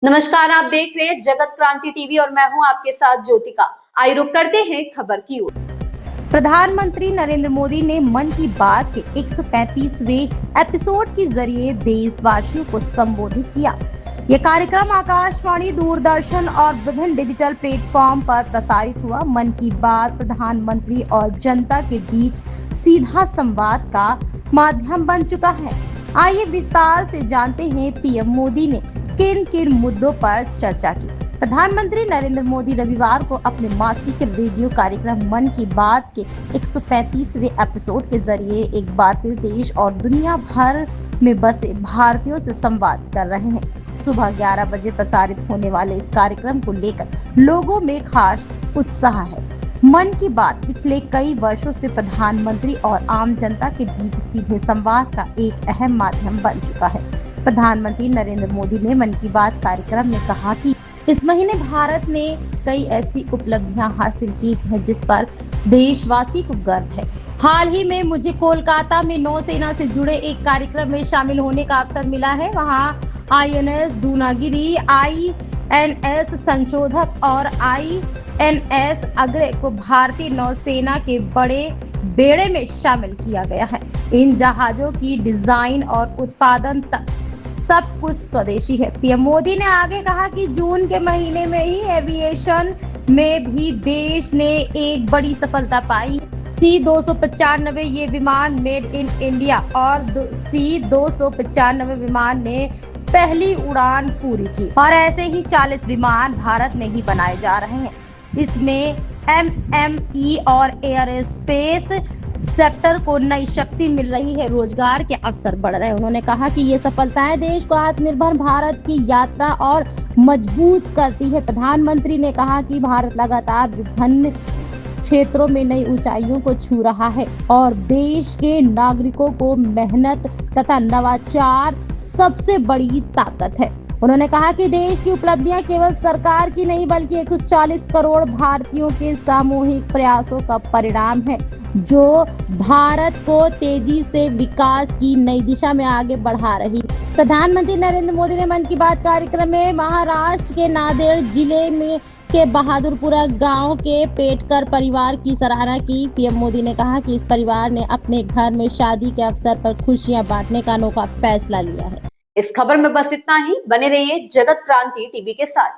नमस्कार, आप देख रहे हैं जगत क्रांति टीवी और मैं हूं आपके साथ ज्योतिका। आइए रुक करते हैं खबर की ओर। प्रधानमंत्री नरेंद्र मोदी ने मन की बात के 135वें एपिसोड के जरिए देशवासियों को संबोधित किया। यह कार्यक्रम आकाशवाणी, दूरदर्शन और विभिन्न डिजिटल प्लेटफॉर्म पर प्रसारित हुआ। मन की बात प्रधानमंत्री और जनता के बीच सीधा संवाद का माध्यम बन चुका है। आइए विस्तार से जानते हैं पीएम मोदी ने किन किन मुद्दों पर चर्चा की। प्रधानमंत्री नरेंद्र मोदी रविवार को अपने मासिक रेडियो कार्यक्रम मन की बात के 135वें एपिसोड के जरिए एक बार फिर देश और दुनिया भर में बसे भारतीयों से संवाद कर रहे हैं। सुबह 11 बजे प्रसारित होने वाले इस कार्यक्रम को लेकर लोगों में खास उत्साह है। मन की बात पिछले कई वर्षों से प्रधानमंत्री और आम जनता के बीच सीधे संवाद का एक अहम माध्यम बन चुका है। प्रधानमंत्री नरेंद्र मोदी ने मन की बात कार्यक्रम में कहा कि इस महीने भारत ने कई ऐसी उपलब्धियां हासिल की हैं जिस पर देशवासी को गर्व है। हाल ही में मुझे कोलकाता में नौसेना से जुड़े एक कार्यक्रम में शामिल होने का अवसर मिला है। वहां आईएनएस दूनागिरी, आईएनएस संशोधक और आईएनएस अग्रे को भारतीय नौसेना के बड़े बेड़े में शामिल किया गया है। इन जहाजों की डिजाइन और उत्पादन तक सब कुछ स्वदेशी है। पीएम मोदी ने आगे कहा कि जून के महीने में ही एविएशन में भी देश ने एक बड़ी सफलता पाई। C-295 ये विमान मेड इन इंडिया और C-295 विमान ने पहली उड़ान पूरी की और ऐसे ही 40 विमान भारत में ही बनाए जा रहे हैं। इसमें एमएमई और एयरस्पेस सेक्टर को नई शक्ति मिल रही है, रोजगार के अवसर बढ़ रहे हैं। उन्होंने कहा कि ये सफलताएं देश को आत्मनिर्भर भारत की यात्रा और मजबूत करती है। प्रधानमंत्री ने कहा कि भारत लगातार विभिन्न क्षेत्रों में नई ऊंचाइयों को छू रहा है और देश के नागरिकों को मेहनत तथा नवाचार सबसे बड़ी ताकत है। उन्होंने कहा कि देश की उपलब्धियां केवल सरकार की नहीं बल्कि 140 करोड़ भारतीयों के सामूहिक प्रयासों का परिणाम है, जो भारत को तेजी से विकास की नई दिशा में आगे बढ़ा रही। प्रधानमंत्री नरेंद्र मोदी ने मन की बात कार्यक्रम में महाराष्ट्र के नांदेड़ जिले में के बहादुरपुरा गांव के पेटकर परिवार की सराहना की। पीएम मोदी ने कहा कि इस परिवार ने अपने घर में शादी के अवसर पर खुशियां बांटने का अनोखा फैसला लिया है। इस खबर में बस इतना ही। बने रहिए जगत क्रांति टीवी के साथ।